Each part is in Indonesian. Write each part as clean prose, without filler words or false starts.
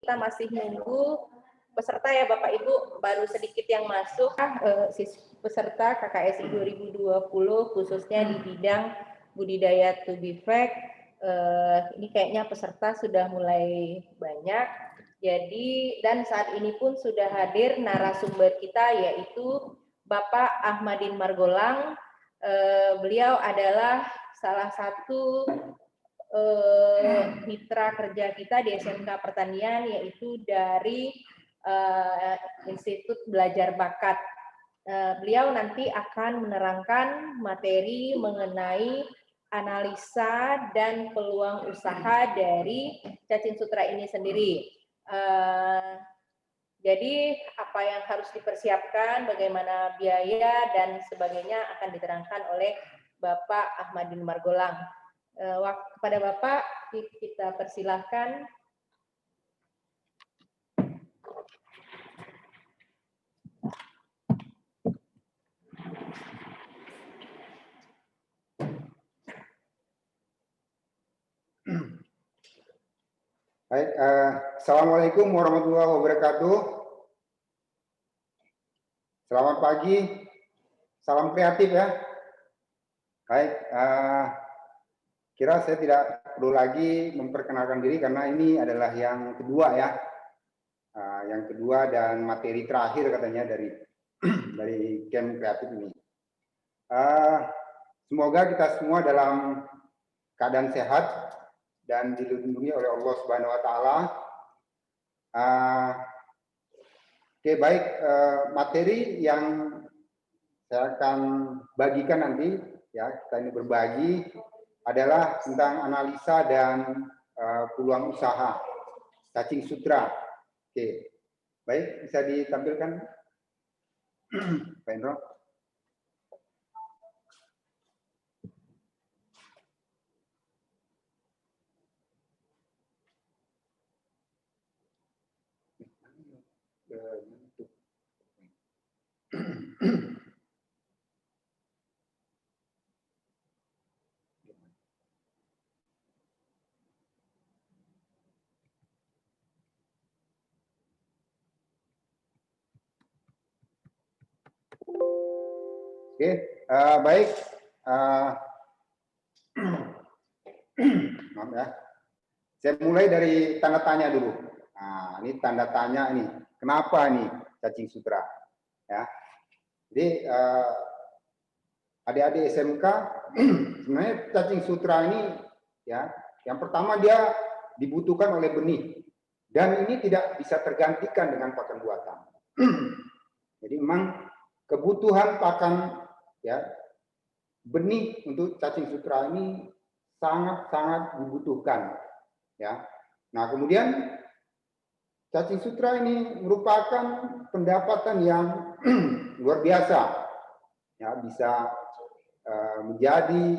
kita masih nunggu peserta ya Bapak Ibu, baru sedikit yang masuk. Peserta KKSI 2020 khususnya di bidang budidaya tubifek. Ini kayaknya peserta sudah mulai banyak. Jadi dan saat ini pun sudah hadir narasumber kita yaitu Bapak Ahmadin Margolang. Beliau adalah salah satu mitra kerja kita di SMK Pertanian, yaitu dari Institut Belajar Bakat. Beliau nanti akan menerangkan materi mengenai analisa dan peluang usaha dari cacing sutra ini sendiri. Jadi apa yang harus dipersiapkan, bagaimana biaya dan sebagainya akan diterangkan oleh Bapak Ahmadin Margolang. Kepada Bapak kita persilahkan. Baik, Assalamualaikum warahmatullahi wabarakatuh. Selamat pagi, salam kreatif ya. Baik, kira saya tidak perlu lagi memperkenalkan diri karena ini adalah yang kedua ya, yang kedua dan materi terakhir katanya dari camp kreatif ini. Semoga kita semua dalam keadaan sehat dan dilindungi oleh Allah Subhanahu Wa Taala. Oke, baik, materi yang saya akan bagikan nanti ya, kita ini berbagi adalah tentang analisa dan peluang usaha cacing sutra. Oke, baik, bisa ditampilkan Pak Indro. Oke, baik. Maaf ya. Saya mulai dari tanda tanya dulu. Nah, ini tanda tanya ini. Kenapa nih cacing sutra? Ya. Jadi adik-adik SMK sebenarnya cacing sutra ini ya, yang pertama dia dibutuhkan oleh benih dan ini tidak bisa tergantikan dengan pakan buatan. Jadi memang kebutuhan pakan ya benih untuk cacing sutra ini sangat-sangat dibutuhkan ya. Nah, kemudian cacing sutra ini merupakan pendapatan yang luar biasa ya, bisa menjadi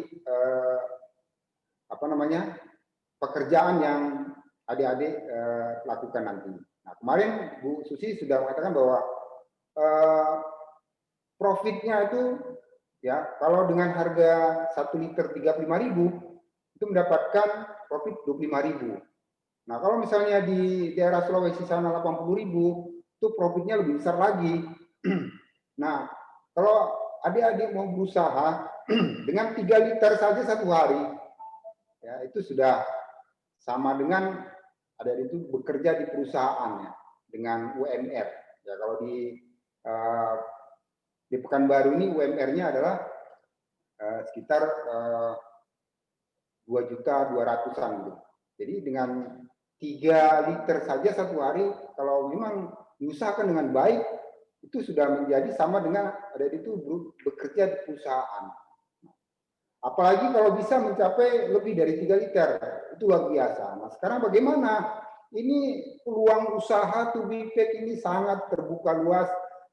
apa namanya pekerjaan yang adik-adik lakukan nanti. Nah, kemarin Bu Susi sudah mengatakan bahwa profitnya itu ya, kalau dengan harga 1 liter 35.000 itu mendapatkan profit 25.000. Nah, kalau misalnya di daerah Sulawesi sana 80.000 itu profitnya lebih besar lagi. Nah, kalau adik-adik mau berusaha dengan 3 liter saja satu hari ya, itu sudah sama dengan adik-adik itu bekerja di perusahaan ya, dengan UMR ya. Kalau di Pekanbaru ini UMR-nya adalah sekitar 2.200.000-an gitu. Jadi dengan 3 liter saja satu hari, kalau memang diusahakan dengan baik, itu sudah menjadi sama dengan adik itu bekerja di perusahaan. Apalagi kalau bisa mencapai lebih dari 3 liter, itu luar biasa. Nah, sekarang bagaimana? Ini peluang usaha tubifek ini sangat terbuka luas.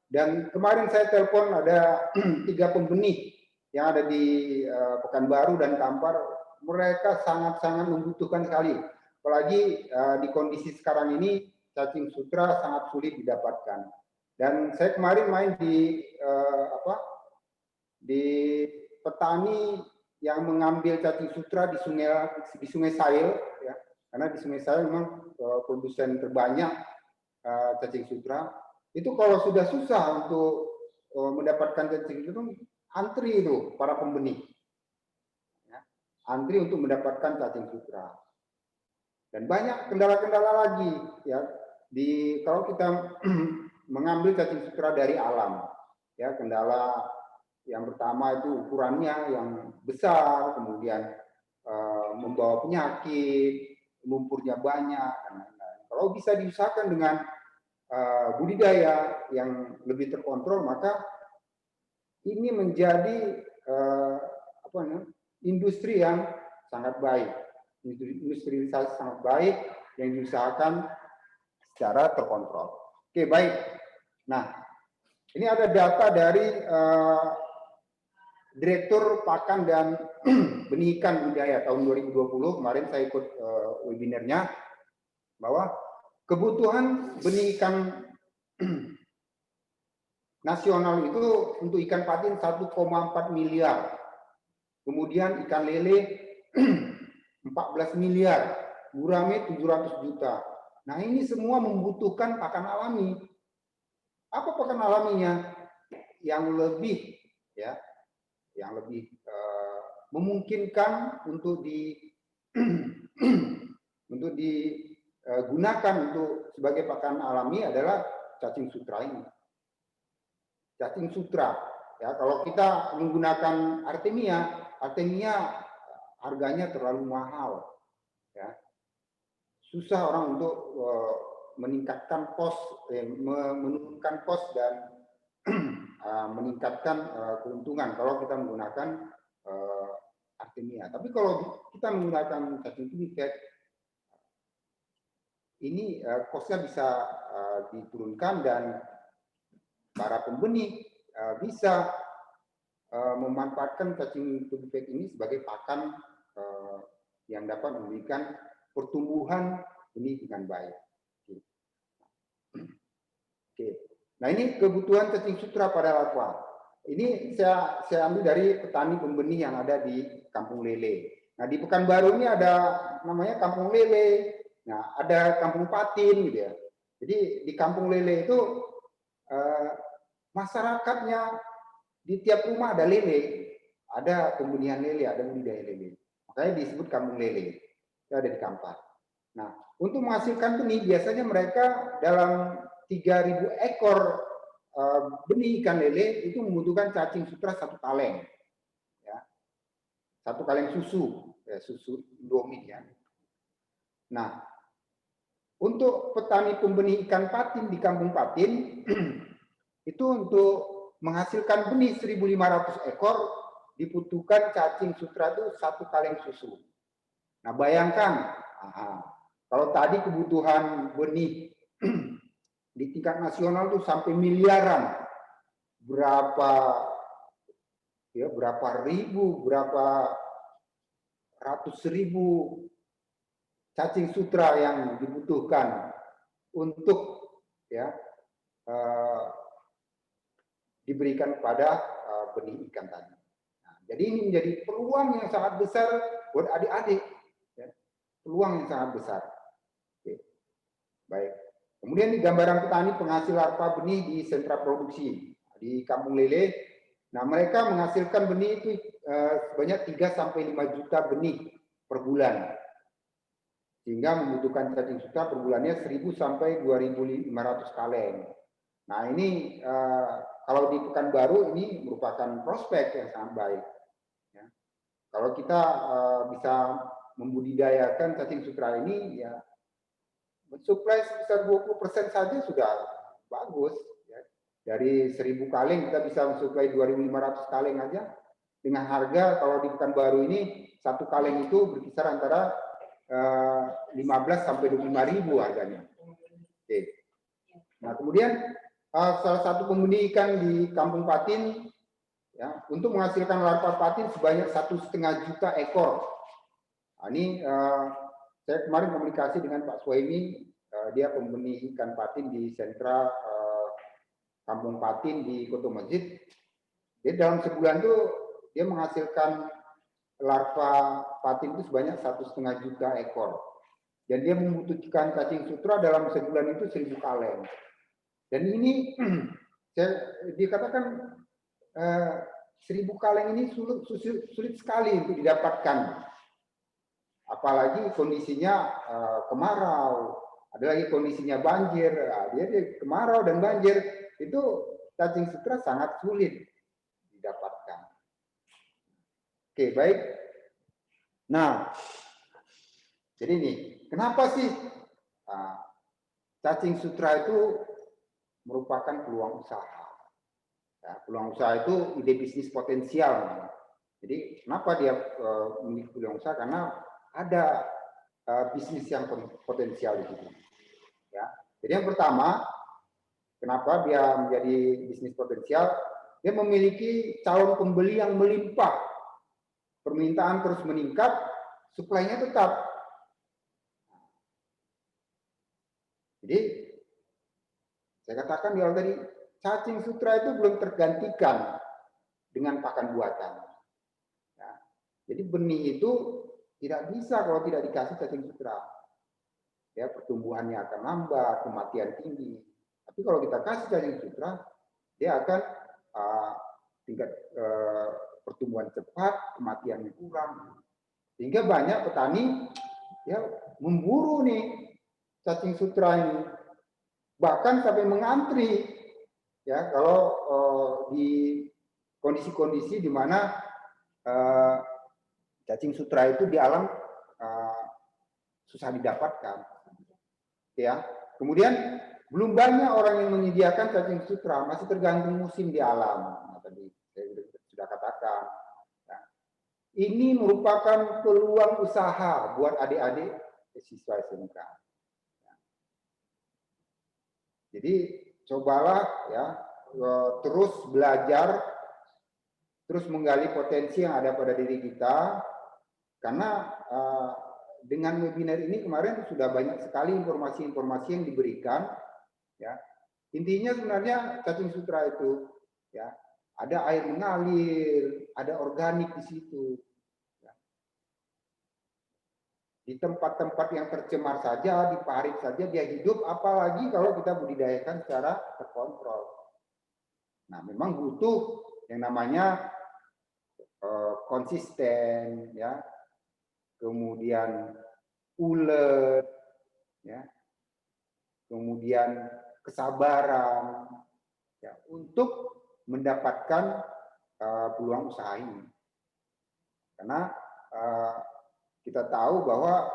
Dan kemarin saya telepon ada 3 pembenih yang ada di Pekanbaru dan Kampar. Mereka sangat-sangat membutuhkan sekali. Apalagi di kondisi sekarang ini cacing sutra sangat sulit didapatkan. Dan saya kemarin main di petani yang mengambil cacing sutra di Sungai Sail, ya. karena di Sungai saya memang produsen terbanyak cacing sutra. Itu kalau sudah susah untuk mendapatkan cacing sutra, antri itu para pembenih, ya. Antri untuk mendapatkan cacing sutra. Dan banyak kendala-kendala lagi, ya. Kalau kita mengambil cacing sutra dari alam, ya, kendala yang pertama itu ukurannya yang besar, kemudian membawa penyakit, lumpurnya banyak, dan lain-lain. Kalau bisa diusahakan dengan budidaya yang lebih terkontrol, maka ini menjadi industri yang sangat baik, industrialisasi sangat baik yang diusahakan secara terkontrol. Oke, baik. Nah, ini ada data dari Direktur Pakan dan Benih Ikan Budidaya tahun 2020, kemarin saya ikut webinarnya, bahwa kebutuhan benih ikan nasional itu untuk ikan patin 1,4 miliar. Kemudian ikan lele 14 miliar, gurame 700 juta. Nah, ini semua membutuhkan pakan alami. Apa pakan alaminya? Yang lebih, ya, yang lebih memungkinkan untuk untuk digunakan untuk sebagai pakan alami adalah cacing sutra ini. Cacing sutra, ya, kalau kita menggunakan Artemia harganya terlalu mahal, ya. Susah orang untuk meningkatkan menurunkan kos dan meningkatkan keuntungan kalau kita menggunakan Artemia. Tapi kalau kita menggunakan cacing tubifex, ini kosnya bisa diturunkan dan para pembenih bisa memanfaatkan cacing tubifex ini sebagai pakan yang dapat memberikan pertumbuhan benih dengan baik. Oke. Nah, ini kebutuhan cacing sutra pada larva. Ini saya ambil dari petani pembenih yang ada di Kampung Lele. Nah, di Pekanbaru ini ada namanya Kampung Lele. Nah, ada Kampung Patin gitu ya. Jadi di Kampung Lele itu masyarakatnya di tiap rumah ada lele, ada pembenihan lele, ada budidaya lele. Makanya disebut Kampung Lele. Itu ada di Kampar. Nah, untuk menghasilkan benih biasanya mereka dalam 3.000 ekor benih ikan lele itu membutuhkan cacing sutra 1 kaleng, ya, 1 kaleng susu, ya, susu Indomie, ya. Nah, untuk petani pembenih ikan patin di Kampung Patin itu untuk menghasilkan benih 1.500 ekor dibutuhkan cacing sutra itu 1 kaleng susu. Nah, bayangkan, kalau tadi kebutuhan benih di tingkat nasional itu sampai miliaran, berapa ribu, berapa ratus ribu cacing sutra yang dibutuhkan untuk, ya, diberikan kepada benih ikan tadi. Nah, jadi ini menjadi peluang yang sangat besar buat adik-adik, ya, peluang yang sangat besar. Oke. Baik. Kemudian di gambaran petani penghasil larva benih di sentra produksi di Kampung Lele. Nah, mereka menghasilkan benih itu sebanyak 3-5 juta benih per bulan. Sehingga membutuhkan cacing sutra per bulannya 1.000 sampai 2.500 kaleng. Nah, ini kalau di Pekanbaru ini merupakan prospek yang sangat baik. Ya. Kalau kita bisa membudidayakan cacing sutra ini, ya, mensuplai sebesar 20% saja sudah bagus. Ya. Dari 1.000 kaleng kita bisa mensuplai 2.500 kaleng aja. Dengan harga kalau di Pekanbaru ini 1 kaleng itu berkisar antara 15 sampai 25.000 harganya. Oke. Nah, kemudian salah satu pembenih ikan di Kampung Patin, ya, untuk menghasilkan larva patin sebanyak 1,5 juta ekor. Nah, ini saya kemarin komunikasi dengan Pak Suhaimi, dia pembenih ikan patin di sentra Kampung Patin di Koto Masjid. Jadi dalam sebulan itu dia menghasilkan larva patin itu sebanyak 1,5 juta ekor. dan dia membutuhkan cacing sutra dalam sebulan itu 1.000 kaleng. Dan ini dikatakan 1.000 kaleng ini sulit sekali untuk didapatkan. Apalagi kondisinya kemarau, ada lagi kondisinya banjir. Dia kemarau dan banjir itu cacing sutra sangat sulit didapatkan. Oke, baik. Nah, jadi ini kenapa sih cacing sutra itu merupakan peluang usaha? Ya, peluang usaha itu ide bisnis potensial. Jadi kenapa dia memiliki peluang usaha? Karena ada bisnis yang potensial di situ. Ya. Jadi yang pertama, kenapa dia menjadi bisnis potensial? Dia memiliki calon pembeli yang melimpah, permintaan terus meningkat, suplainya tetap. Jadi saya katakan di awal tadi, cacing sutra itu belum tergantikan dengan pakan buatan. Ya. Jadi benih itu tidak bisa kalau tidak dikasih cacing sutra. Ya, pertumbuhannya akan lambat, kematian tinggi. Tapi kalau kita kasih cacing sutra, dia akan tingkat pertumbuhan cepat, kematiannya kurang. Sehingga banyak petani ya memburu nih cacing sutra ini, bahkan sampai mengantri. Ya, kalau di kondisi-kondisi di mana cacing sutra itu di alam susah didapatkan. Ya, kemudian belum banyak orang yang menyediakan cacing sutra, masih tergantung musim di alam. Nah, tadi saya sudah katakan. Ya. Ini merupakan peluang usaha buat adik-adik siswa SMK. Ya. Jadi cobalah ya terus belajar, terus menggali potensi yang ada pada diri kita, karena dengan webinar ini kemarin sudah banyak sekali informasi-informasi yang diberikan. Ya, intinya sebenarnya cacing sutra itu ya ada air mengalir, ada organik di situ. Ya. Di tempat-tempat yang tercemar saja, di parit saja dia hidup, apalagi kalau kita budidayakan secara terkontrol. Nah, memang butuh yang namanya konsisten, ya, kemudian ulet, ya, kemudian kesabaran, ya, untuk mendapatkan peluang usaha ini. Karena kita tahu bahwa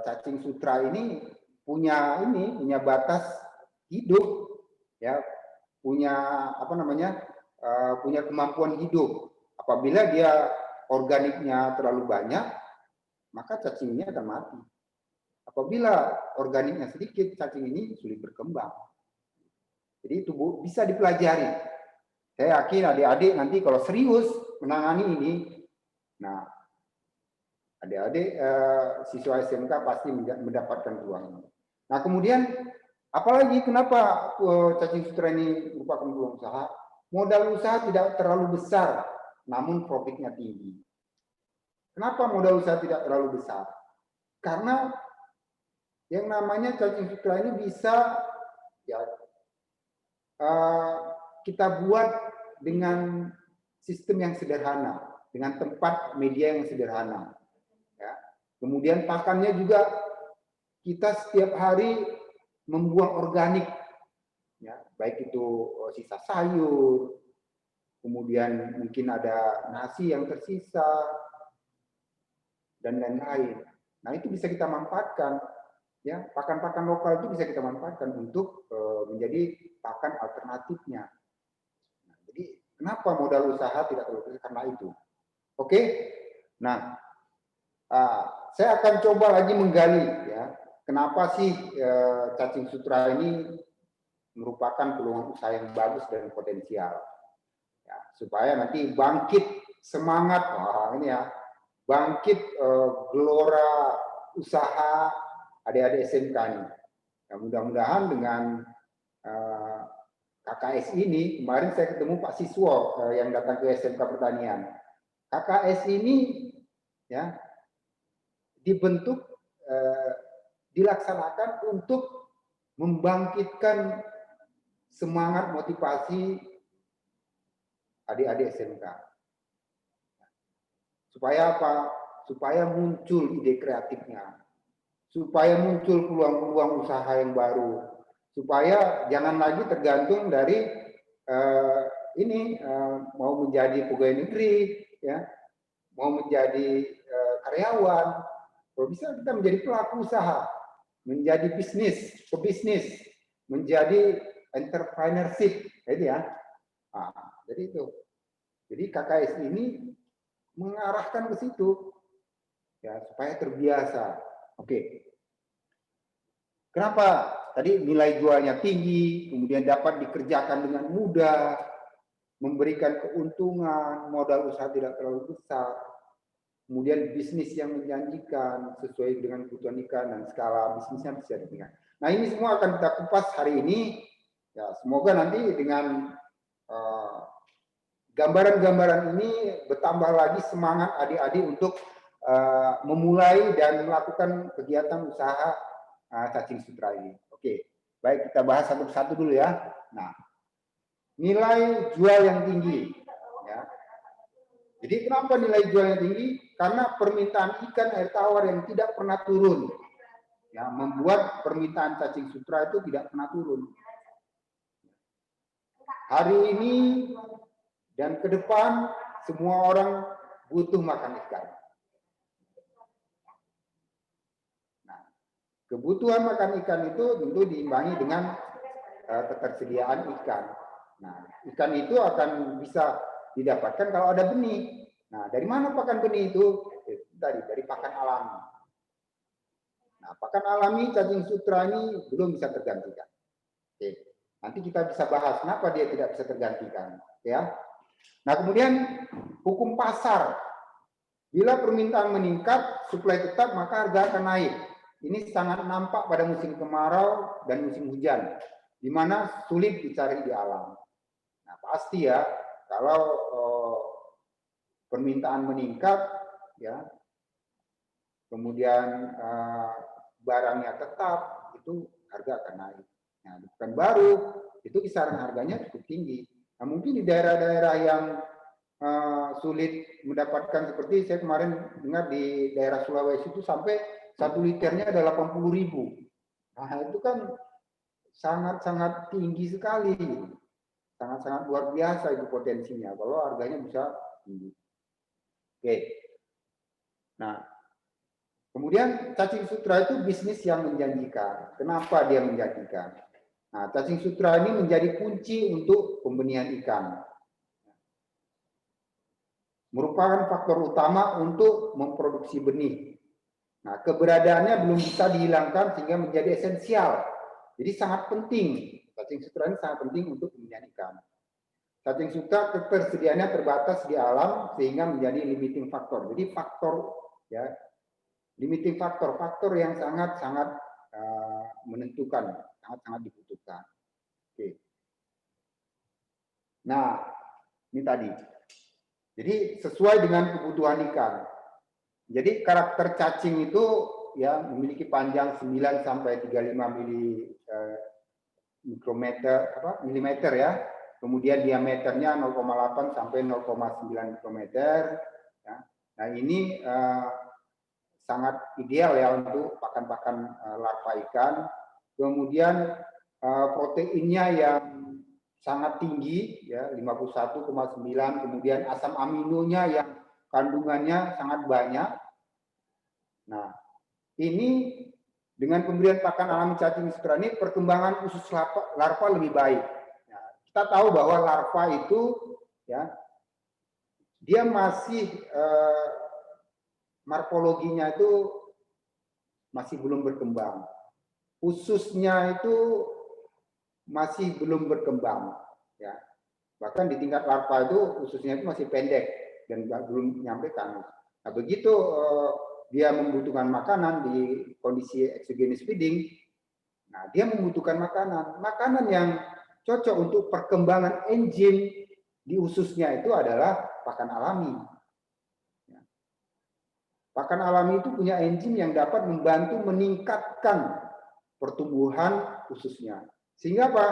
cacing sutra ini punya batas hidup, ya, punya punya kemampuan hidup. Apabila dia organiknya terlalu banyak, maka cacing ini akan mati. Apabila organiknya sedikit, cacing ini sulit berkembang. Jadi itu bisa dipelajari. Saya yakin adik-adik nanti kalau serius menangani ini, nah adik-adik siswa SMK pasti mendapatkan peluang ini. Nah kemudian apalagi kenapa cacing sutra ini merupakan peluang usaha? Modal usaha tidak terlalu besar, namun profitnya tinggi. Kenapa modal usaha tidak terlalu besar? Karena yang namanya cacing sutra ini bisa ya kita buat dengan sistem yang sederhana, dengan tempat media yang sederhana. Ya. Kemudian pakannya juga kita setiap hari membuang organik, ya, baik itu sisa sayur, kemudian mungkin ada nasi yang tersisa dan lain-lain. Nah itu bisa kita manfaatkan. Ya, pakan-pakan lokal itu bisa kita manfaatkan untuk menjadi pakan alternatifnya. Nah, jadi kenapa modal usaha tidak terlalu besar? Karena itu. Oke, nah saya akan coba lagi menggali ya kenapa sih cacing sutra ini merupakan peluang usaha yang bagus dan potensial. Ya, supaya nanti bangkit semangat, ini ya, bangkit gelora usaha adik-adik SMK ini. Ya, mudah-mudahan dengan KKS ini, kemarin saya ketemu Pak Siswo yang datang ke SMK Pertanian. KKS ini ya dibentuk dilaksanakan untuk membangkitkan semangat motivasi adik-adik SMK. Supaya apa? Supaya muncul ide kreatifnya, supaya muncul peluang-peluang usaha yang baru, supaya jangan lagi tergantung dari mau menjadi pegawai negeri, ya, mau menjadi karyawan. Kalau bisa kita menjadi pelaku usaha, menjadi pebisnis, menjadi entrepreneurship, gitu ya. Nah, jadi itu. Jadi KKS ini mengarahkan ke situ, ya, supaya terbiasa. Oke. Kenapa? Tadi nilai jualnya tinggi, kemudian dapat dikerjakan dengan mudah, memberikan keuntungan, modal usaha tidak terlalu besar, kemudian bisnis yang menjanjikan sesuai dengan kebutuhan ikan dan skala bisnisnya bisa ditingkat. Nah, ini semua akan kita kupas hari ini. Ya, semoga nanti dengan gambaran-gambaran ini bertambah lagi semangat adik-adik untuk memulai dan melakukan kegiatan usaha cacing sutra ini. Oke, baik, kita bahas satu persatu dulu ya. Nah, nilai jual yang tinggi. Ya. Jadi kenapa nilai jual yang tinggi? Karena permintaan ikan air tawar yang tidak pernah turun. Ya, membuat permintaan cacing sutra itu tidak pernah turun. Hari ini dan ke depan semua orang butuh makan ikan. Nah, kebutuhan makan ikan itu tentu diimbangi dengan ketersediaan ikan. Nah, ikan itu akan bisa didapatkan kalau ada benih. Nah, dari mana pakan benih itu? Dari pakan alami. Nah, pakan alami cacing sutra ini belum bisa tergantikan. Oke. Nanti kita bisa bahas kenapa dia tidak bisa tergantikan, ya. Nah, kemudian hukum pasar. Bila permintaan meningkat, suplai tetap, maka harga akan naik. Ini sangat nampak pada musim kemarau dan musim hujan, di mana sulit dicari di alam. Nah, pasti ya, kalau permintaan meningkat, ya, kemudian barangnya tetap, itu harga akan naik. Nah, bukan baru, itu kisaran harganya cukup tinggi. Nah, mungkin di daerah-daerah yang sulit mendapatkan, seperti saya kemarin dengar di daerah Sulawesi itu sampai 1 liternya ada 80.000. Nah, itu kan sangat-sangat tinggi sekali. Sangat-sangat luar biasa itu potensinya kalau harganya bisa tinggi. Oke. Nah, kemudian cacing sutra itu bisnis yang menjanjikan. Kenapa dia menjanjikan? Nah, cacing sutra ini menjadi kunci untuk pembenihan ikan. Merupakan faktor utama untuk memproduksi benih. Nah, keberadaannya belum bisa dihilangkan sehingga menjadi esensial. Jadi sangat penting. Cacing sutra ini sangat penting untuk pembenihan ikan. Cacing sutra ketersediaannya terbatas di alam sehingga menjadi limiting factor. Jadi faktor, ya, limiting factor, faktor yang sangat-sangat menentukan, sangat-sangat dibutuhkan. Oke. Nah, ini tadi. Jadi sesuai dengan kebutuhan ikan. Jadi karakter cacing itu ya memiliki panjang 9 sampai 35 milimeter ya. Kemudian diameternya 0,8 sampai 0,9 mikrometer. Ya. Nah, ini sangat ideal ya untuk pakan-pakan larva ikan. Kemudian proteinnya yang sangat tinggi ya, 51,9, kemudian asam aminonya yang kandungannya sangat banyak. Nah, ini dengan pemberian pakan alami cacing sutra ini perkembangan usus larva lebih baik. Nah, kita tahu bahwa larva itu ya dia masih morfologinya itu masih belum berkembang. Ususnya itu masih belum berkembang, ya. Bahkan di tingkat larva itu ususnya itu masih pendek dan belum nyampe ke anus. Nah, begitu dia membutuhkan makanan di kondisi exogenous feeding, nah dia membutuhkan makanan yang cocok untuk perkembangan enzim di ususnya itu adalah pakan alami. Pakan alami itu punya enzim yang dapat membantu meningkatkan pertumbuhan ususnya. Sehingga apa?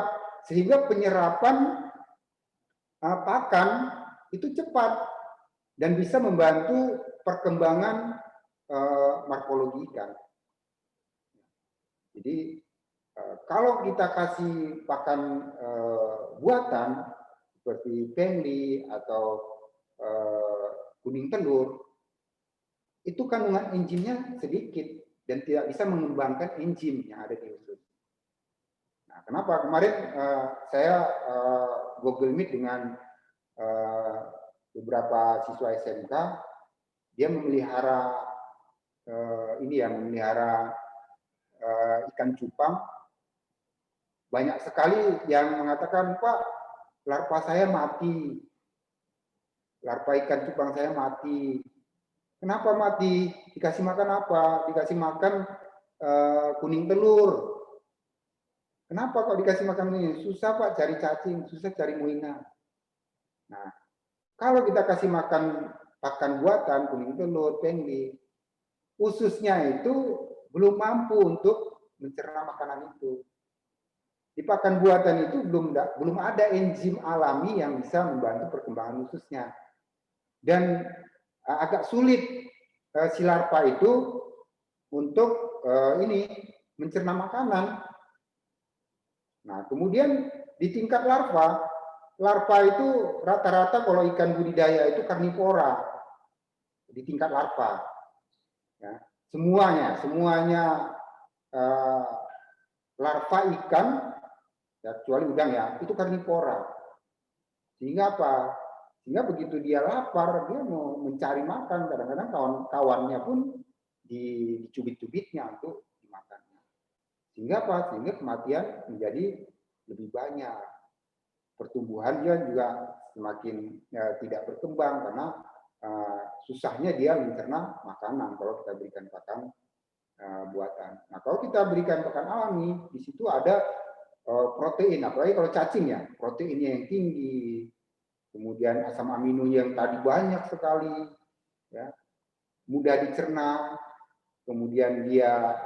Sehingga penyerapan pakan itu cepat dan bisa membantu perkembangan morfologi ikan. Jadi kalau kita kasih pakan buatan seperti pengli atau kuning telur, itu kandungan enzimnya sedikit dan tidak bisa mengembangkan enzim yang ada di usus. Nah, kenapa kemarin saya Google Meet dengan beberapa siswa SMK, dia memelihara memelihara ikan cupang. Banyak sekali yang mengatakan, Pak, larva saya mati, larva ikan cupang saya mati. Kenapa mati? Dikasih makan apa? Dikasih makan kuning telur. Kenapa kok dikasih makan ini? Susah Pak cari cacing, susah cari muina. Nah, kalau kita kasih makan pakan buatan, kuning telur, pengli, ususnya itu belum mampu untuk mencerna makanan itu. Di pakan buatan itu belum ada enzim alami yang bisa membantu perkembangan ususnya. Dan agak sulit si larva itu untuk mencerna makanan. Nah, kemudian di tingkat larva itu rata-rata kalau ikan budidaya itu karnivora di tingkat larva. Ya, semuanya larva ikan, ya, kecuali udang ya, itu karnivora. Sehingga apa? Sehingga begitu dia lapar, dia mau mencari makan. Kadang-kadang kawan-kawannya pun dicubit-cubitnya untuk dimakannya. Sehingga apa? Sehingga kematian menjadi lebih banyak. Pertumbuhan dia juga semakin tidak berkembang karena susahnya dia mencerna makanan kalau kita berikan pakan buatan. Nah, kalau kita berikan pakan alami, di situ ada protein, apalagi kalau cacing ya, proteinnya yang tinggi. Kemudian asam amino yang tadi banyak sekali, ya, mudah dicerna, kemudian dia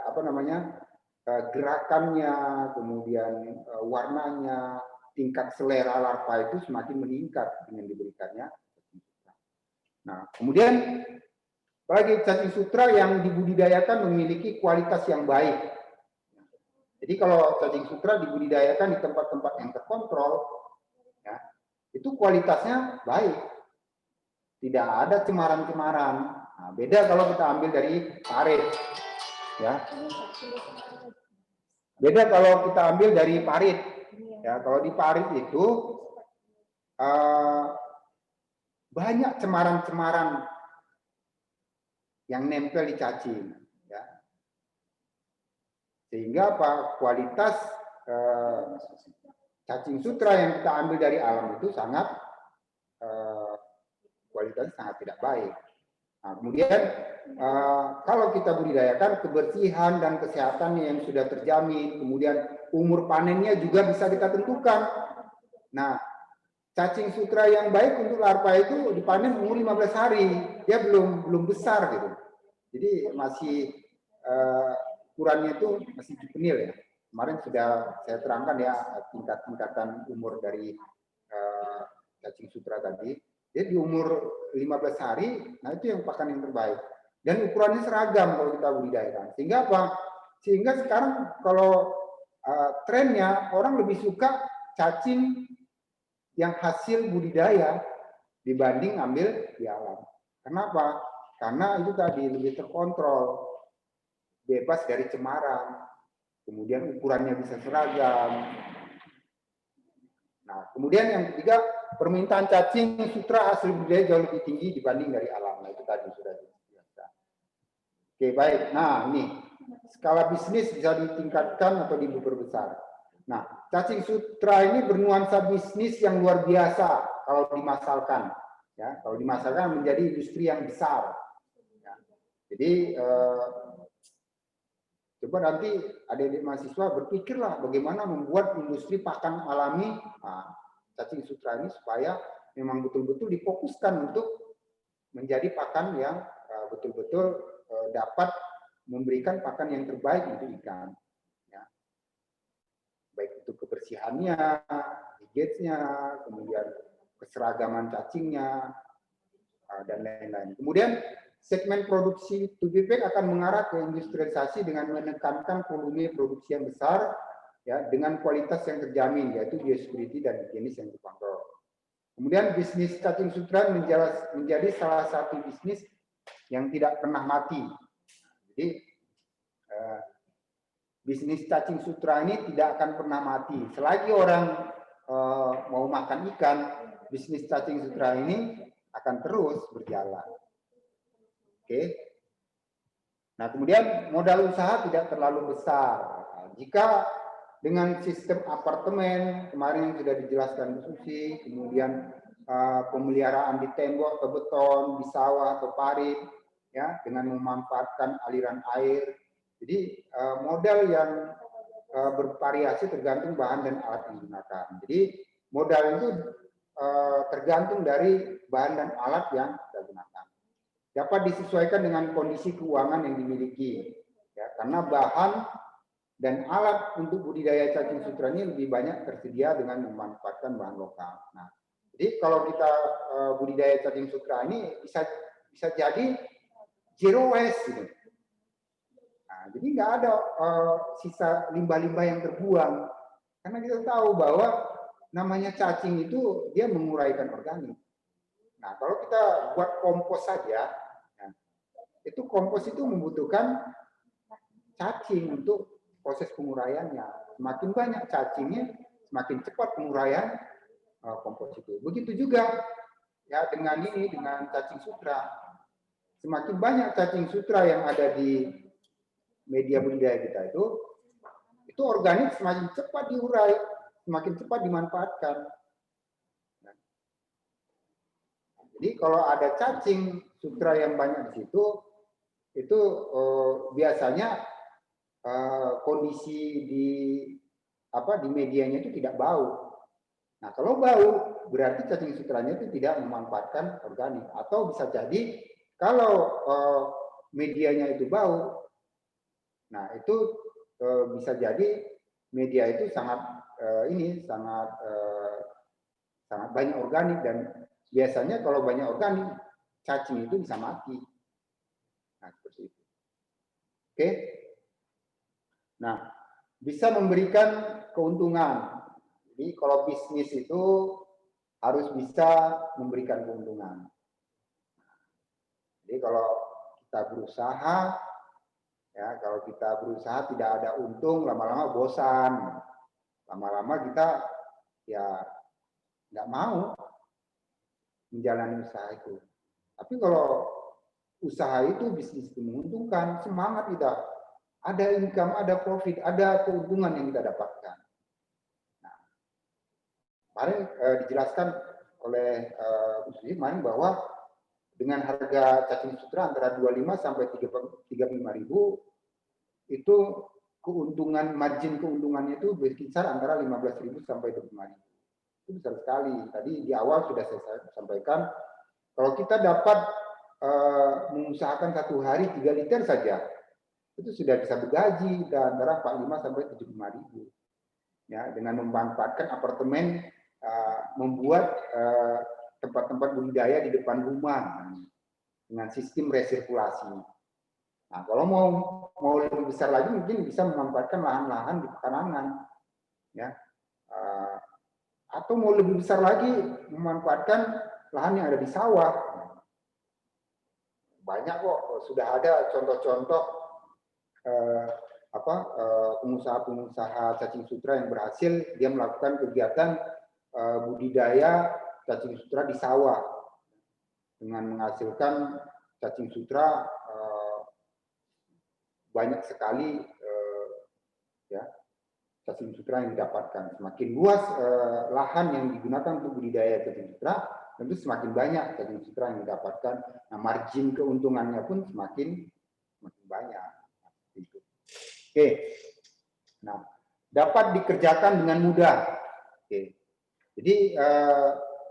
gerakannya, kemudian warnanya, tingkat selera larva itu semakin meningkat dengan diberikannya cacing sutra. Nah, kemudian bagi cacing sutra yang dibudidayakan memiliki kualitas yang baik. Jadi kalau cacing sutra dibudidayakan di tempat-tempat yang terkontrol, ya, itu kualitasnya baik, tidak ada cemaran-cemaran. Nah, beda kalau kita ambil dari parit, ya. Beda kalau kita ambil dari parit, ya. Kalau di parit itu banyak cemaran-cemaran yang nempel di cacing, ya. Sehingga apa? Kualitas cacing sutra yang kita ambil dari alam itu sangat kualitasnya sangat tidak baik. Nah, kemudian kalau kita budidayakan, kebersihan dan kesehatannya yang sudah terjamin, kemudian umur panennya juga bisa kita tentukan. Nah, cacing sutra yang baik untuk larva itu dipanen umur 15 hari, dia belum besar gitu. Jadi masih ukurannya itu masih juvenil ya. Kemarin sudah saya terangkan ya tingkatan umur dari cacing sutra tadi. Dia di umur 15 hari, nah itu yang pakan yang terbaik. Dan ukurannya seragam kalau kita budidayakan. Sehingga apa? Sehingga sekarang kalau trennya orang lebih suka cacing yang hasil budidaya dibanding ambil di alam. Kenapa? Karena itu tadi lebih terkontrol, bebas dari cemaran, kemudian ukurannya bisa seragam. Nah, kemudian yang ketiga, permintaan cacing sutra hasil budidaya jauh lebih tinggi dibanding dari alam. Nah, itu tadi sudah dijelaskan. Oke, baik. Nah, ini skala bisnis bisa ditingkatkan atau diperbesar. Nah, cacing sutra ini bernuansa bisnis yang luar biasa kalau dimasalkan. Ya, kalau dimasalkan menjadi industri yang besar. Ya. Jadi coba nanti adik-adik mahasiswa berpikirlah bagaimana membuat industri pakan alami cacing sutra ini supaya memang betul-betul difokuskan untuk menjadi pakan yang betul-betul dapat memberikan pakan yang terbaik untuk ikan, ya. Baik itu kebersihannya, hygiene-nya, kemudian keseragaman cacingnya, dan lain-lain. Kemudian segmen produksi to be pack akan mengarah ke industrialisasi dengan menekankan volume produksi yang besar, ya, dengan kualitas yang terjamin, yaitu biosecurity dan higienis yang terkontrol. Kemudian bisnis cacing sutra menjadi salah satu bisnis yang tidak pernah mati. Jadi bisnis cacing sutra ini tidak akan pernah mati. Selagi orang mau makan ikan, bisnis cacing sutra ini akan terus berjalan. Oke. Nah, kemudian modal usaha tidak terlalu besar. Jika dengan sistem apartemen, kemarin yang sudah dijelaskan Bu Susi, kemudian pemeliharaan di tembok atau beton, di sawah atau parit, ya, dengan memanfaatkan aliran air. Jadi modal yang bervariasi tergantung bahan dan alat yang digunakan. Jadi modal itu tergantung dari bahan dan alat yang kita gunakan. Dapat disesuaikan dengan kondisi keuangan yang dimiliki, ya, karena bahan dan alat untuk budidaya cacing sutra ini lebih banyak tersedia dengan memanfaatkan bahan lokal. Nah, jadi kalau kita budidaya cacing sutra ini bisa jadi zero waste, gitu. Nah, jadi nggak ada sisa limbah-limbah yang terbuang, karena kita tahu bahwa namanya cacing itu dia menguraikan organik. Nah, kalau kita buat kompos saja, nah, itu kompos itu membutuhkan cacing untuk proses penguraiannya. Semakin banyak cacingnya, semakin cepat penguraian kompos itu. Begitu juga ya dengan cacing sutra. Semakin banyak cacing sutra yang ada di media budidaya kita itu organik semakin cepat diurai, semakin cepat dimanfaatkan. Jadi kalau ada cacing sutra yang banyak di situ, itu biasanya kondisi di medianya itu tidak bau. Nah, kalau bau berarti cacing sutranya itu tidak memanfaatkan organik, atau bisa jadi kalau medianya itu bau, nah itu bisa jadi media itu sangat banyak organik, dan biasanya kalau banyak organik cacing itu bisa mati. Nah, seperti itu. Oke. Nah, bisa memberikan keuntungan. Jadi kalau bisnis itu harus bisa memberikan keuntungan. Jadi kalau kita berusaha, ya, kalau kita berusaha tidak ada untung, lama-lama bosan. Lama-lama kita ya nggak mau menjalani usaha itu. Tapi kalau usaha itu, bisnis itu menguntungkan, semangat kita. Ada income, ada profit, ada keuntungan yang kita dapatkan. Nah, kemarin dijelaskan oleh Bu Susi kemarin bahwa dengan harga cacing sutra antara 25 sampai 35 ribu, itu keuntungan, margin keuntungannya itu berkisar antara 15.000 sampai 25.000. Itu besar sekali. Tadi di awal sudah saya sampaikan, kalau kita dapat mengusahakan satu hari 3 liter saja, itu sudah bisa bergaji antara 45 sampai 75 ribu. Ya, dengan memanfaatkan apartemen, membuat tempat-tempat budidaya di depan rumah dengan sistem resirkulasi. Nah, kalau mau lebih besar lagi, mungkin bisa memanfaatkan lahan-lahan di pekarangan, ya, atau mau lebih besar lagi memanfaatkan lahan yang ada di sawah. Banyak kok, sudah ada contoh-contoh pengusaha-pengusaha cacing sutra yang berhasil dia melakukan kegiatan budidaya cacing sutra di sawah dengan menghasilkan cacing sutra banyak sekali, ya, cacing sutra yang didapatkan. Semakin luas lahan yang digunakan untuk budidaya cacing sutra, tentu semakin banyak cacing sutra yang didapatkan. Nah, margin keuntungannya pun semakin banyak. Oke. Nah, dapat dikerjakan dengan mudah. Oke. Jadi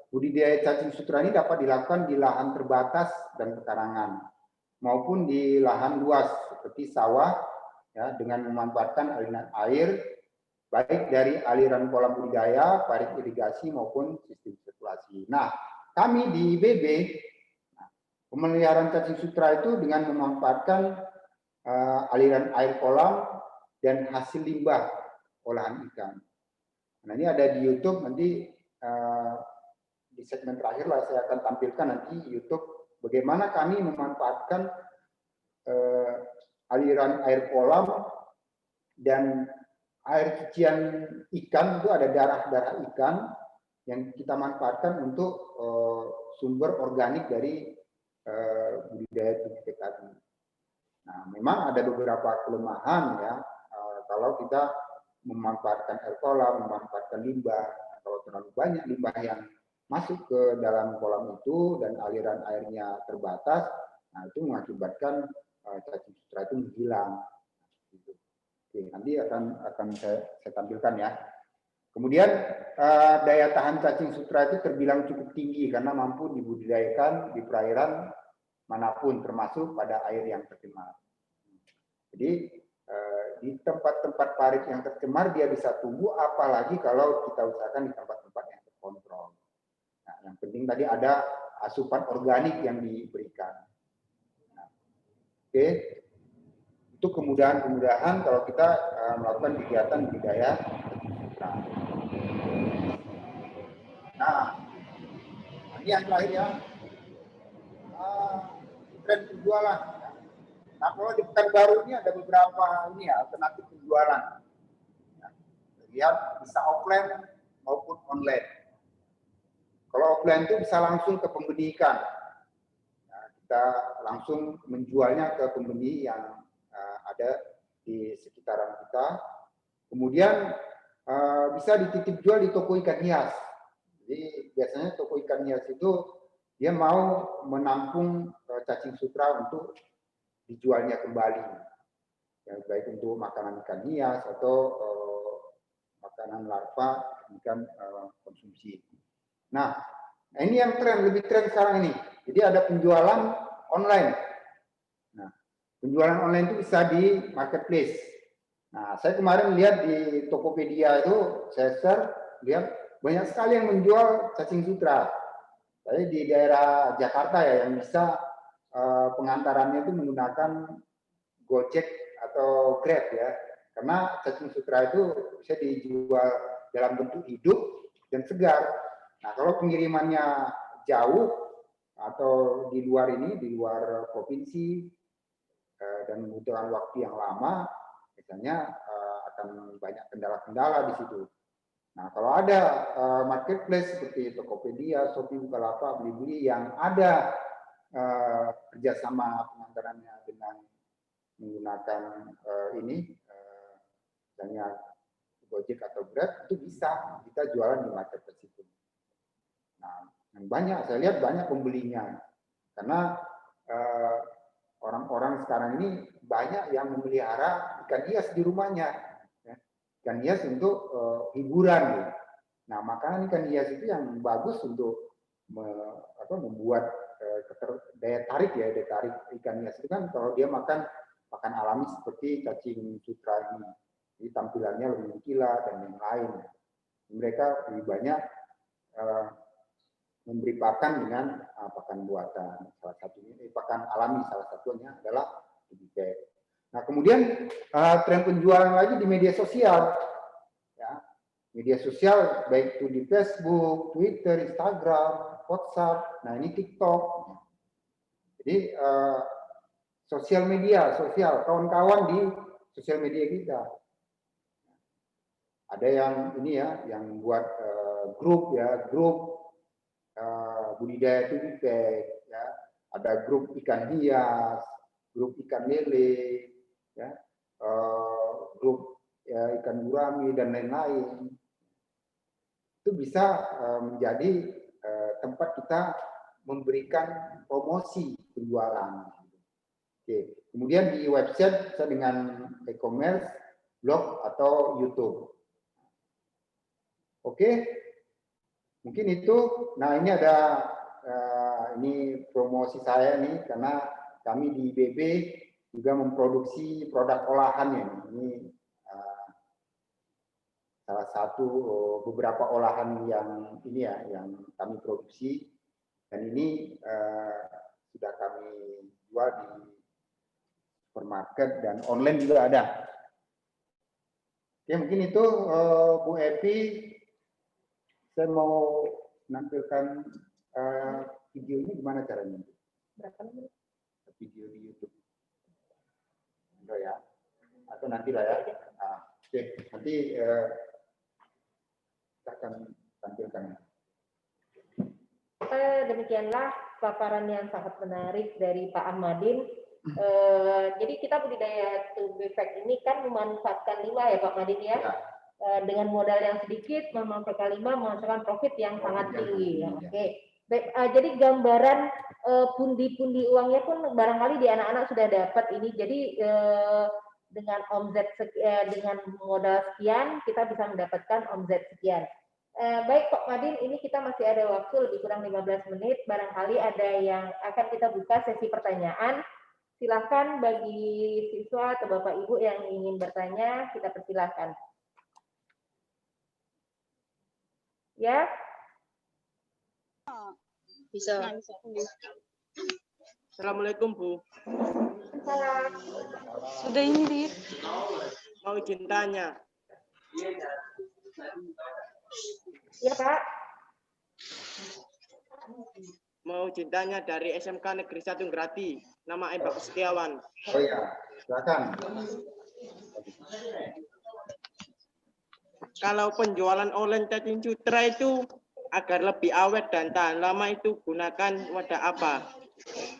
budidaya cacing sutra ini dapat dilakukan di lahan terbatas dan pekarangan. maupun di lahan luas seperti sawah, ya, dengan memanfaatkan aliran air baik dari aliran kolam budidaya, parit irigasi maupun sistem sirkulasi. Nah, kami di IBB pemeliharaan cacing sutra itu dengan memanfaatkan aliran air kolam dan hasil limbah olahan ikan. Nah, ini ada di YouTube, nanti di segmen terakhir lah saya akan tampilkan nanti YouTube bagaimana kami memanfaatkan aliran air kolam dan air cucian ikan, itu ada darah-darah ikan yang kita manfaatkan untuk sumber organik dari budidaya tubifek tadi. Nah, memang ada beberapa kelemahan ya kalau kita memanfaatkan air kolam, memanfaatkan limbah. Kalau terlalu banyak limbah yang masuk ke dalam kolam itu dan aliran airnya terbatas, nah itu mengakibatkan cacing sutra itu menghilang. Oke, nanti akan saya tampilkan ya. Kemudian daya tahan cacing sutra itu terbilang cukup tinggi karena mampu dibudidayakan di perairan manapun, termasuk pada air yang tercemar. Jadi di tempat-tempat parit yang tercemar dia bisa tumbuh, apalagi kalau kita usahakan di tempat-tempat yang terkontrol. Nah, yang penting tadi ada asupan organik yang diberikan. Nah, oke, itu kemudahan-kemudahan kalau kita melakukan kegiatan budidaya. Nah, ini yang terakhir ya, tren penjualan. Nah, kalau di Pekanbaru ini ada beberapa ini ya, alternatif penjualan. Lihat bisa offline maupun online. Kalau offline itu bisa langsung ke pembeli ikan. Nah, kita langsung menjualnya ke pembeli yang ada di sekitaran kita. Kemudian bisa dititip jual di toko ikan hias. Jadi biasanya toko ikan hias itu dia mau menampung cacing sutra untuk dijualnya kembali, ya, baik untuk makanan ikan hias atau makanan larva ikan konsumsi. Nah, ini yang lebih tren sekarang ini. Jadi ada penjualan online. Nah, penjualan online itu bisa di marketplace. Nah, saya kemarin lihat di Tokopedia itu, saya share, lihat banyak sekali yang menjual cacing sutra. Saya di daerah Jakarta ya, yang bisa pengantarannya itu menggunakan Gojek atau Grab ya, karena cacing sutra itu bisa dijual dalam bentuk hidup dan segar. Nah, kalau pengirimannya jauh atau di luar ini, di luar provinsi dan membutuhkan waktu yang lama, misalnya akan banyak kendala-kendala di situ. Nah, kalau ada marketplace seperti Tokopedia, Shopee, Bukalapak, Blibli yang ada kerjasama pengantarannya dengan menggunakan misalnya Gojek atau Grab, itu bisa kita jualan di marketplace itu. Nah, yang banyak saya lihat banyak pembelinya karena orang-orang sekarang ini banyak yang memelihara ikan hias di rumahnya, ya. Ikan hias untuk hiburan. Ya. Nah, makanan ikan hias itu yang bagus untuk membuat daya tarik ikan hias itu kan kalau dia makan alami seperti cacing sutra ini, jadi tampilannya lebih mengkilat dan yang lain. Mereka lebih banyak memberi pakan dengan pakan buatan. Salah satunya pakan alami, salah satunya adalah tubifek. Nah, kemudian tren penjualan lagi di media sosial. Ya, media sosial baik itu di Facebook, Twitter, Instagram, WhatsApp. Nah, ini TikTok. Jadi sosial media, kawan-kawan di sosial media kita. Ada yang ini ya, yang buat grup budidaya tubifek, ya. Ada grup ikan hias, grup ikan lele, ya, grup ya, ikan gurami dan lain-lain. Itu bisa menjadi tempat kita memberikan promosi penjualan. Oke. Kemudian di website bisa dengan e-commerce, blog atau YouTube. Oke, mungkin itu. Nah, ini ada ini promosi saya nih karena kami di IBB juga memproduksi produk olahannya. Ini salah satu beberapa olahan yang ini ya, yang kami produksi, dan ini sudah kami jual di supermarket dan online juga ada. Oke, mungkin itu Bu Evi, saya mau menampilkan video ini gimana caranya? Berapa menit? Video di YouTube. Enggak ya? Atau nanti lah ya. Nah, oke, nanti kita akan tampilkan. Demikianlah paparan yang sangat menarik dari Pak Ahmadin. Jadi kita budidaya tube effect ini kan memanfaatkan limbah ya Pak Ahmadin ya. Dengan modal yang sedikit memanfaatkan limbah menghasilkan profit yang sangat tinggi. Oke. Baik, jadi gambaran pundi-pundi uangnya pun barangkali di anak-anak sudah dapat ini. Jadi dengan omzet dengan modal sekian kita bisa mendapatkan omzet sekian. Baik Pak Madin, ini kita masih ada waktu lebih kurang 15 menit. Barangkali ada yang akan kita buka sesi pertanyaan. Silakan bagi siswa atau Bapak Ibu yang ingin bertanya, kita persilahkan. Ya? Bisa. Assalamualaikum Bu. Salam. Sudah ini, Dit. Mau izin tanya. Ya Pak. Mau izin tanya dari SMK Negeri 1 Grati. Nama Bapak Setiawan. Oh ya, silakan. Kalau penjualan online cacing sutra itu agar lebih awet dan tahan lama itu gunakan wadah apa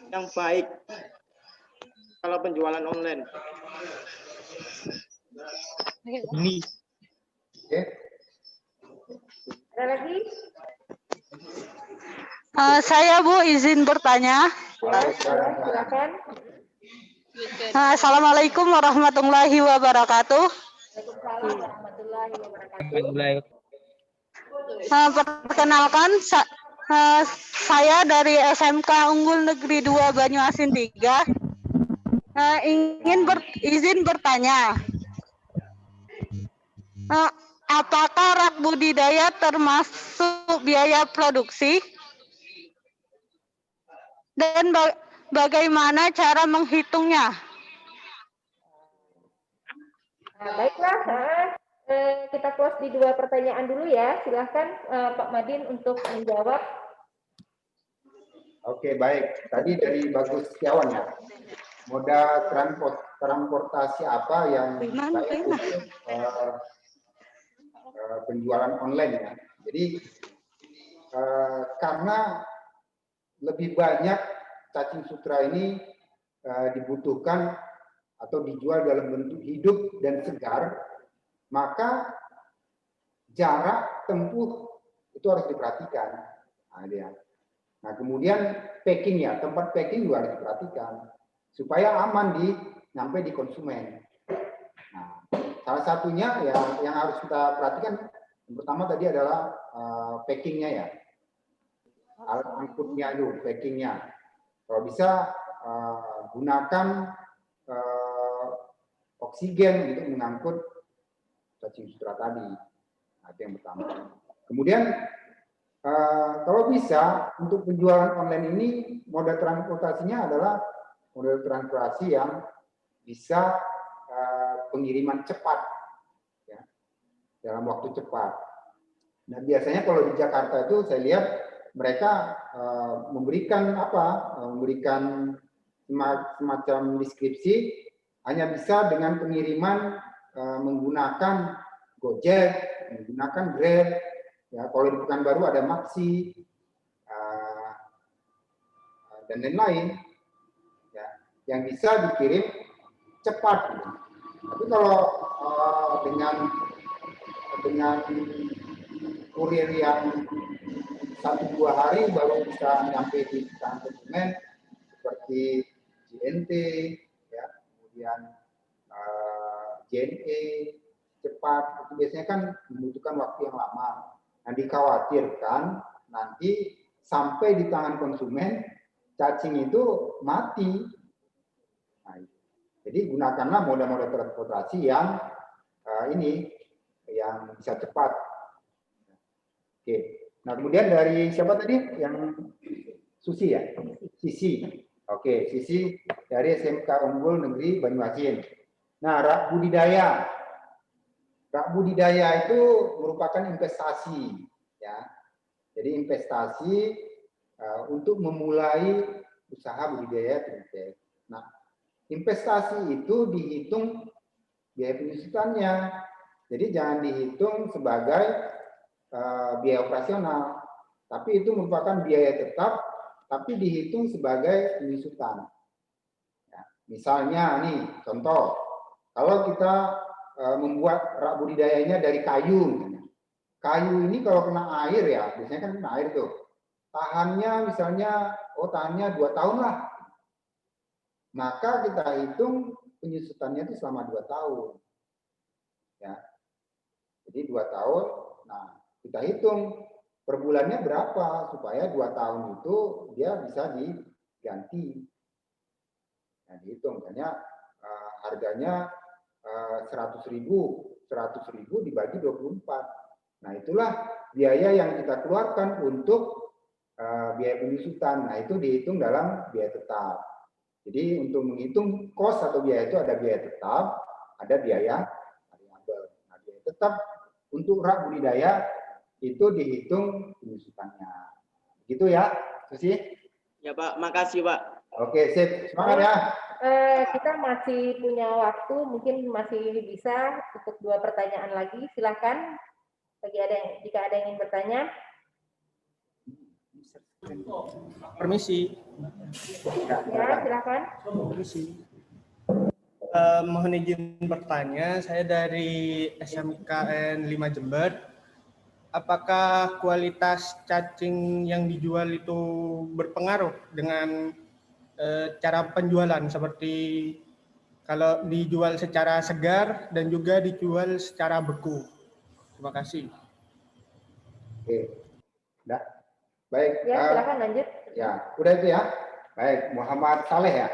yang baik kalau penjualan online? Oke. Ada lagi? Saya Bu izin bertanya. Silakan. Assalamualaikum warahmatullahi wabarakatuh. Waalaikumsalam warahmatullahi wabarakatuh. Perkenalkan, saya dari SMK Unggul Negeri 2 Banyuasin 3. Izin bertanya. Apakah rak budidaya termasuk biaya produksi? Dan bagaimana cara menghitungnya? Baiklah, kita close di 2 pertanyaan dulu ya. Silahkan Pak Madin untuk menjawab. Oke, baik. Tadi dari Bagus Setiawan ya. Moda transportasi apa yang baik untuk penjualan online ya. Jadi karena lebih banyak cacing sutra ini dibutuhkan atau dijual dalam bentuk hidup dan segar, maka jarak tempuh itu harus diperhatikan. Nah, kemudian packingnya, tempat packing juga harus diperhatikan supaya aman nyampe di konsumen. Nah, salah satunya ya yang harus kita perhatikan yang pertama tadi adalah packingnya ya, alat angkutnya itu, packingnya. Kalau bisa gunakan oksigen untuk mengangkut cacing sutra tadi. Nah, itu yang pertama. Kemudian kalau bisa untuk penjualan online ini moda transportasinya adalah moda transportasi yang bisa pengiriman cepat ya, dalam waktu cepat. Nah, biasanya kalau di Jakarta itu saya lihat mereka memberikan memberikan semacam deskripsi hanya bisa dengan pengiriman menggunakan Gojek, menggunakan Grab. Ya, kalau di Pekanbaru ada Maxi dan lain-lain ya, yang bisa dikirim cepat. Tapi kalau dengan kurir yang 1-2 hari baru bisa nyampe di tangan konsumen seperti JNT, ya, kemudian JNE cepat, itu biasanya kan membutuhkan waktu yang lama. Nah, dikhawatirkan nanti sampai di tangan konsumen cacing itu mati Jadi gunakanlah moda-moda transportasi yang yang bisa cepat. Oke. Nah, kemudian dari siapa tadi? Yang Susi ya? Sisi. Oke, Sisi dari SMK Unggul Negeri Banyuasin. Nah, rak budidaya. Rak budidaya itu merupakan investasi, ya. Jadi investasi untuk memulai usaha budidaya tempe. Nah, investasi itu dihitung biaya penyusutannya. Jadi jangan dihitung sebagai biaya operasional, tapi itu merupakan biaya tetap, tapi dihitung sebagai penyusutan. Ya, misalnya nih, contoh, kalau kita membuat rak budidayanya dari kayu, kayu ini kalau kena air ya, biasanya kan kena air tuh, tahannya misalnya, tahannya 2 tahun lah. Maka kita hitung penyusutannya itu selama 2 tahun. Ya. Jadi 2 tahun, nah kita hitung per bulannya berapa supaya 2 tahun itu dia bisa diganti. Nah, dihitung, misalnya harganya 100.000 dibagi 24. Nah, itulah biaya yang kita keluarkan untuk biaya penyusutan. Nah, itu dihitung dalam biaya tetap. Jadi untuk menghitung kos atau biaya itu ada biaya tetap, ada biaya variabel. Nah, biaya tetap untuk rak budidaya itu dihitung penyusutannya. Gitu ya, Susi? Ya Pak, makasih Pak. Oke, sip. Semangat ya. Kita masih punya waktu, mungkin masih bisa untuk 2 pertanyaan lagi. Silakan jika ada yang ingin bertanya. Permisi. Ya, silakan. Permisi. Mohon izin bertanya, saya dari SMKN 5 Jember. Apakah kualitas cacing yang dijual itu berpengaruh dengan cara penjualan, seperti kalau dijual secara segar dan juga dijual secara beku? Terima kasih. Oke. Udah. Baik. Ya, silakan lanjut. Ya, udah itu ya. Baik, Muhammad Saleh ya.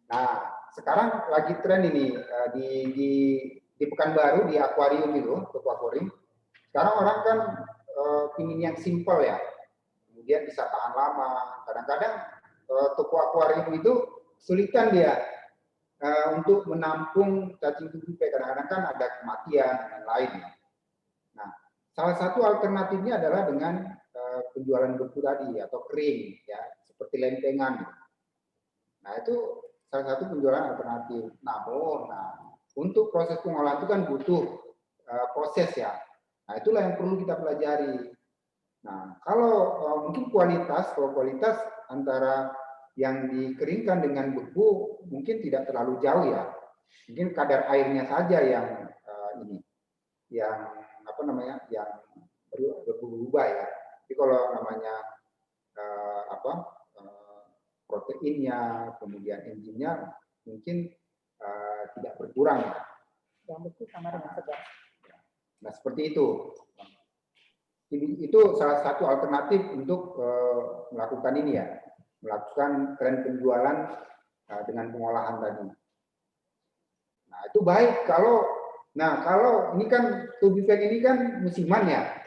Nah, sekarang lagi tren ini di Pekanbaru, di akuarium itu, toko akuarium. Sekarang orang kan ingin yang simple ya, kemudian bisa tahan lama. Kadang-kadang toko akuarium itu kesulitan dia untuk menampung cacing tubipe. Kadang-kadang kan ada kematian dan lain. Nah, salah satu alternatifnya adalah dengan penjualan beku tadi atau kering, ya, seperti lempengan. Nah, itu salah satu penjualan alternatif. Namun, untuk proses pengolahan itu kan butuh proses ya. Nah, itulah yang perlu kita pelajari. Nah, kalau mungkin kalau kualitas antara yang dikeringkan dengan beku mungkin tidak terlalu jauh ya. Mungkin kadar airnya saja yang yang berubah ya. Tapi kalau namanya proteinnya, kemudian enzimnya mungkin tidak berkurang. Yang beku sama dengan segar. Nah, seperti itu. Itu salah satu alternatif untuk melakukan ini ya, melakukan tren penjualan dengan pengolahan tadi. Nah, itu baik kalau ini kan tubipek ini kan musiman ya.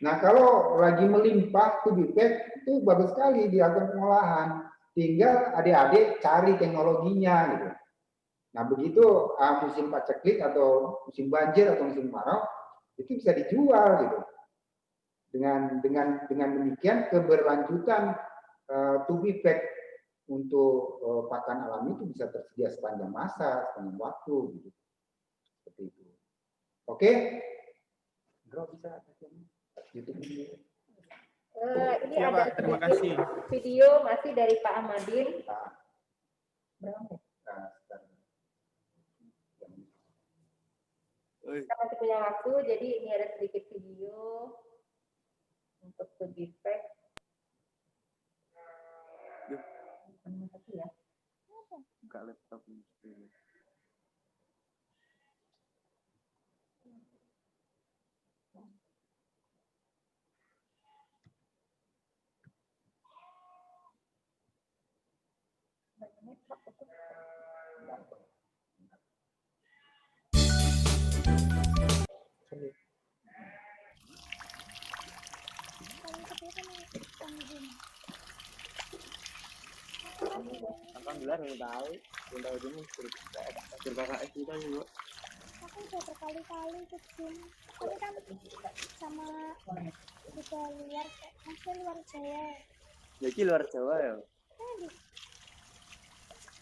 Nah, kalau lagi melimpah tubipek itu bagus sekali dilakukan pengolahan. Tinggal adik-adik cari teknologinya gitu. Nah, begitu musim paceklik atau musim banjir atau musim kemarau itu bisa dijual gitu. Dengan demikian keberlanjutan tubipek untuk pakan alami itu bisa tersedia sepanjang masa, sepanjang waktu gitu. Seperti itu. Oke? Bro bisa YouTube ini. Ini Ya, ada Pak, terima kasih. video masih dari Pak Ahmadin. Kita masih punya waktu, jadi ini ada sedikit video untuk tubipek. Ya. Buka laptop ini. Alhamdulillah nggak tahu dulu terima kasih kita juga. Aku udah berkali-kali ke Zoom, tapi kan sama juga luar, maksudnya luar Jawa. Jadi luar Jawa ya. Aduh,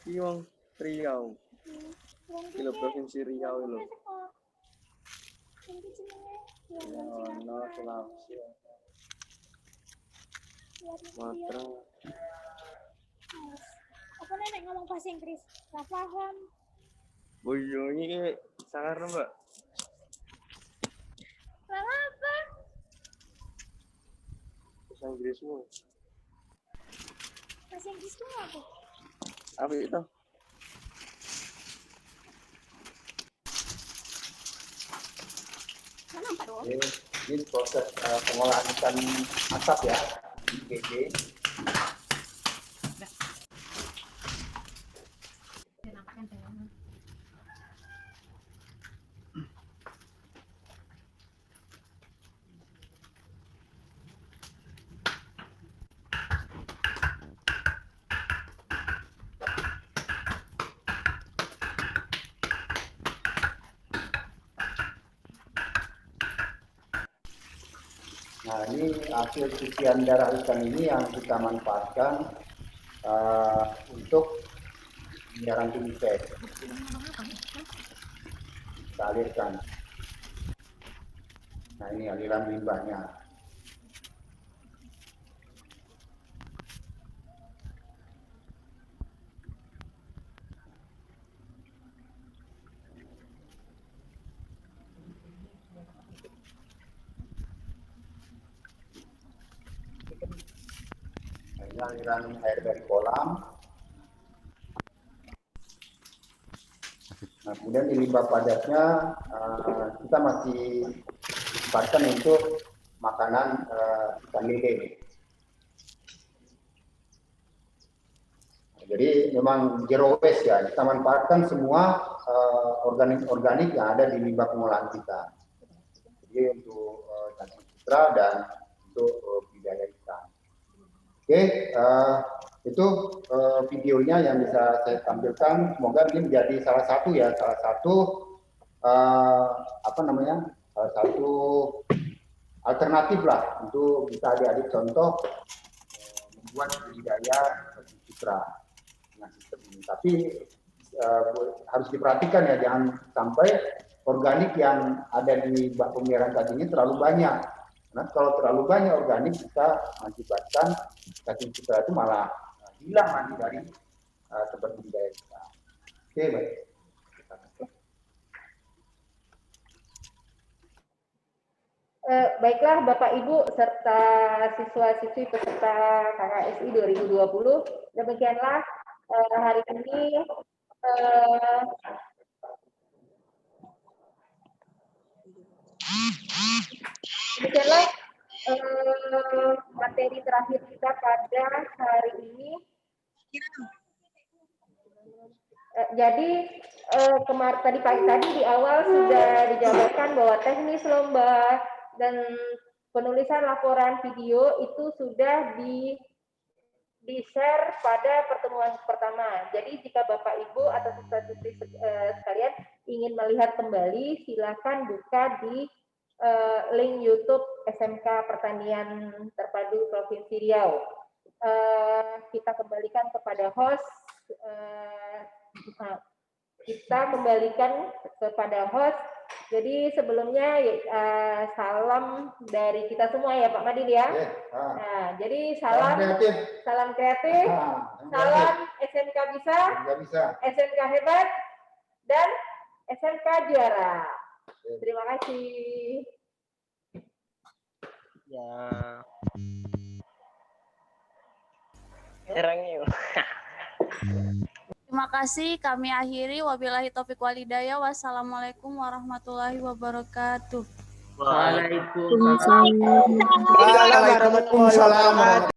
Iki wong Riau. wong Iki lho provinsi Riau lho. Ini jenenge Ya, Singapura. no, Sulawesi. Sumatera. Apa nenek ngomong bahasa Inggris? Gak paham. Boyo ini sangar Mbak. Gak apa? Bahasa Inggrismu. Bahasa Inggris tuh apa? Apa itu? Kenapa dong? Ini proses pengolahan ikan asap ya, IPG. Nah, ini hasil cucian darah ikan ini yang kita manfaatkan untuk penyiaran tubifek. Kita alirkan. Nah, ini aliran limbahnya. Aliran air dari kolam. Nah, kemudian di limbah padatnya kita masih manfaatkan untuk makanan ikan lele. Nah, jadi memang zero waste ya, kita manfaatkan semua organik-organik yang ada di limbah pengolahan kita. Jadi untuk cacing sutra dan untuk budidaya ikan. Oke, itu videonya yang bisa saya tampilkan. Semoga ini menjadi salah satu salah satu alternatif lah untuk bisa adik-adik contoh membuat budidaya citra dengan sistem ini. Tapi harus diperhatikan ya, jangan sampai organik yang ada di bak pemeliharaan cacing ini terlalu banyak. Karena kalau terlalu banyak organik bisa mengakibatkan cacing sutra itu malah hilang nanti dari tempat budidaya kita. Oke, baik. Baiklah Bapak Ibu serta siswa-siswi peserta KKSI 2020, demikianlah hari ini demikianlah materi terakhir kita pada hari ini. Jadi tadi di awal sudah dijabarkan bahwa teknis lomba dan penulisan laporan video itu sudah di-share pada pertemuan pertama. Jadi jika Bapak Ibu atau siswa-siswi sekalian ingin melihat kembali, silakan buka di link YouTube SMK Pertanian Terpadu Provinsi Riau. Kita kembalikan kepada host. Jadi sebelumnya salam dari kita semua ya Pak Madil ya. Nah, jadi salam kreatif, salam SMK bisa, SMK hebat, dan SMK juara. Terima kasih. Ya. Erangnya. Terima kasih, kami akhiri. Wabillahi taufiq walhidayah. Wassalamualaikum warahmatullahi wabarakatuh. Waalaikumsalam. Waalaikumsalam warahmatullahi wabarakatuh.